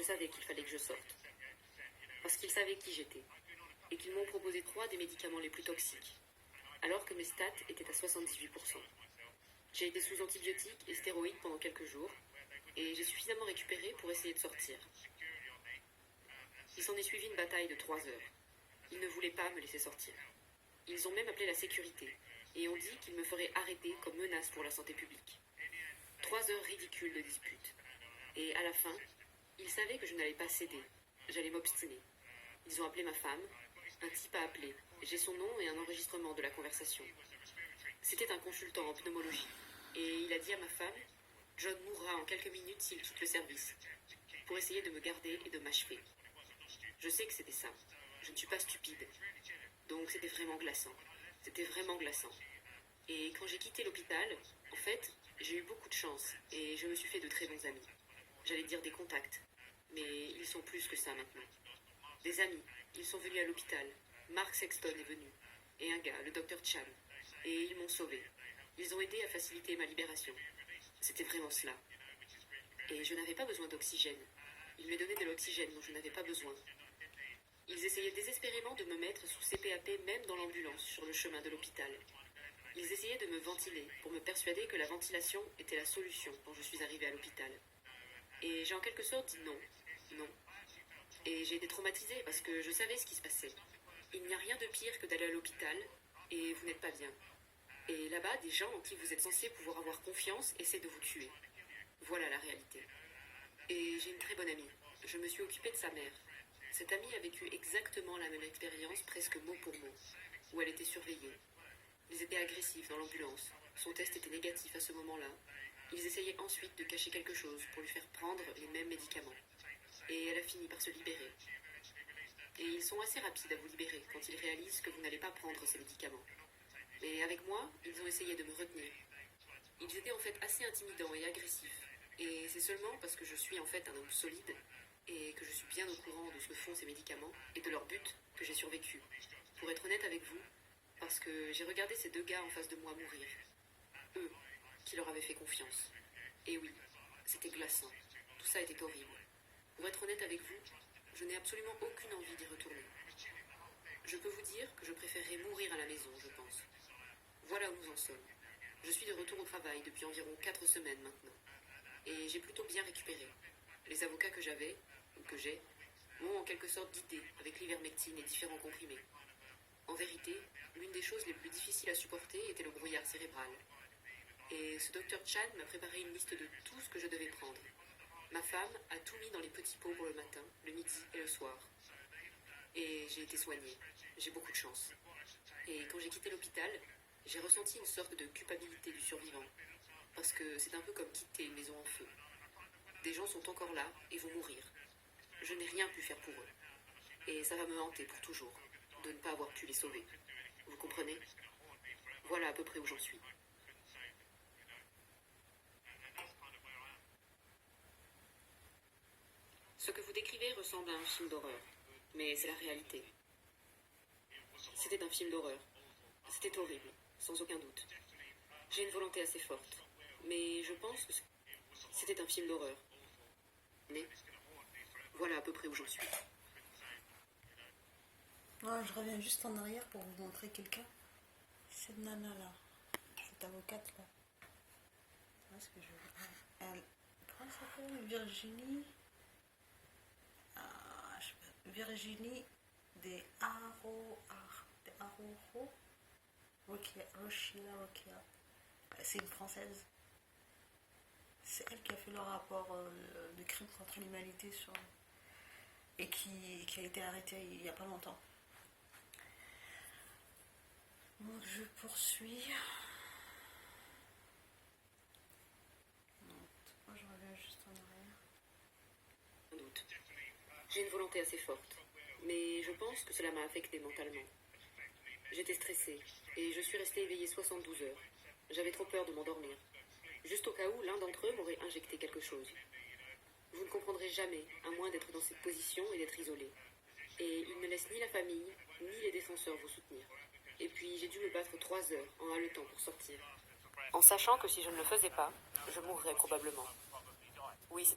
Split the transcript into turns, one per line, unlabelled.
savais qu'il fallait que je sorte. Parce qu'ils savaient qui j'étais. Et qu'ils m'ont proposé 3 des médicaments les plus toxiques. Alors que mes stats étaient à 78%. J'ai été sous antibiotiques et stéroïdes pendant quelques jours. Et j'ai suffisamment récupéré pour essayer de sortir. Il s'en est suivi une bataille de 3 heures. Ils ne voulaient pas me laisser sortir. Ils ont même appelé la sécurité et ont dit qu'ils me feraient arrêter comme menace pour la santé publique. 3 heures ridicules de dispute. Et à la fin, ils savaient que je n'allais pas céder. J'allais m'obstiner. Ils ont appelé ma femme. Un type a appelé. J'ai son nom et un enregistrement de la conversation. C'était un consultant en pneumologie. Et il a dit à ma femme, John mourra en quelques minutes s'il quitte le service. Pour essayer de me garder et de m'achever. Je sais que c'était ça. Je ne suis pas stupide. Donc c'était vraiment glaçant. C'était vraiment glaçant. Et quand j'ai quitté l'hôpital, en fait, j'ai eu beaucoup de chance et je me suis fait de très bons amis. J'allais dire des contacts, mais ils sont plus que ça maintenant. Des amis, ils sont venus à l'hôpital. Mark Sexton est venu. Et un gars, le docteur Chan. Et ils m'ont sauvé. Ils ont aidé à faciliter ma libération. C'était vraiment cela. Et je n'avais pas besoin d'oxygène. Ils me donnaient de l'oxygène dont je n'avais pas besoin. Ils essayaient désespérément de me mettre sous CPAP même dans l'ambulance sur le chemin de l'hôpital. Ils essayaient de me ventiler pour me persuader que la ventilation était la solution quand je suis arrivée à l'hôpital. Et j'ai en quelque sorte dit non, non. Et j'ai été traumatisée parce que je savais ce qui se passait. Il n'y a rien de pire que d'aller à l'hôpital et vous n'êtes pas bien. Et là-bas, des gens en qui vous êtes censé pouvoir avoir confiance essaient de vous tuer. Voilà la réalité. Et j'ai une très bonne amie. Je me suis occupée de sa mère. Cette amie a vécu exactement la même expérience, presque mot pour mot, où elle était surveillée. Ils étaient agressifs dans l'ambulance. Son test était négatif à ce moment-là. Ils essayaient ensuite de cacher quelque chose pour lui faire prendre les mêmes médicaments. Et elle a fini par se libérer. Et ils sont assez rapides à vous libérer quand ils réalisent que vous n'allez pas prendre ces médicaments. Mais avec moi, ils ont essayé de me retenir. Ils étaient en fait assez intimidants et agressifs. Et c'est seulement parce que je suis en fait un homme solide et que je suis bien au courant de ce que font ces médicaments et de leur but que j'ai survécu. Pour être honnête avec vous, parce que j'ai regardé ces 2 gars en face de moi mourir. Eux, qui leur avaient fait confiance. Et oui, c'était glaçant. Tout ça était horrible. Pour être honnête avec vous, je n'ai absolument aucune envie d'y retourner. Je peux vous dire que je préférerais mourir à la maison, je pense. Voilà où nous en sommes. Je suis de retour au travail depuis environ 4 semaines maintenant. Et j'ai plutôt bien récupéré. Les avocats que j'avais, ou que j'ai, m'ont en quelque sorte guidé avec l'ivermectine et différents comprimés. En vérité, l'une des choses les plus difficiles à supporter était le brouillard cérébral. Et ce docteur Chan m'a préparé une liste de tout ce que je devais prendre. Ma femme a tout mis dans les petits pots pour le matin, le midi et le soir. Et j'ai été soignée. J'ai beaucoup de chance. Et quand j'ai quitté l'hôpital, j'ai ressenti une sorte de culpabilité du survivant. Parce que c'est un peu comme quitter une maison en feu. Des gens sont encore là et vont mourir. Je n'ai rien pu faire pour eux. Et ça va me hanter pour toujours, de ne pas avoir pu les sauver. Vous comprenez? Voilà à peu près où j'en suis. Ce que vous décrivez ressemble à un film d'horreur, mais c'est la réalité. C'était un film d'horreur. C'était horrible, sans aucun doute. J'ai une volonté assez forte, mais je pense que c'était un film d'horreur. Mais voilà à peu près où j'en suis.
Ouais, je reviens juste en arrière pour vous montrer quelqu'un. Cette nana-là, cette avocate-là. C'est ce que je veux. Elle, comment ça s'appelle? Virginie. Virginie de Araujo. Rochila. C'est une Française. C'est elle qui a fait le rapport de crime contre l'humanité et qui a été arrêtée il n'y a pas longtemps. Donc je poursuis. Moi je reviens juste en arrière.
Sans doute. J'ai une volonté assez forte, mais je pense que cela m'a affectée mentalement. J'étais stressée et je suis restée éveillée 72 heures. J'avais trop peur de m'endormir. Juste au cas où l'un d'entre eux m'aurait injecté quelque chose. Vous ne comprendrez jamais, à moins d'être dans cette position et d'être isolé. Et il ne laisse ni la famille, ni les défenseurs vous soutenir. Et puis j'ai dû me battre 3 heures en haletant pour sortir. En sachant que si je ne le faisais pas, je mourrais probablement.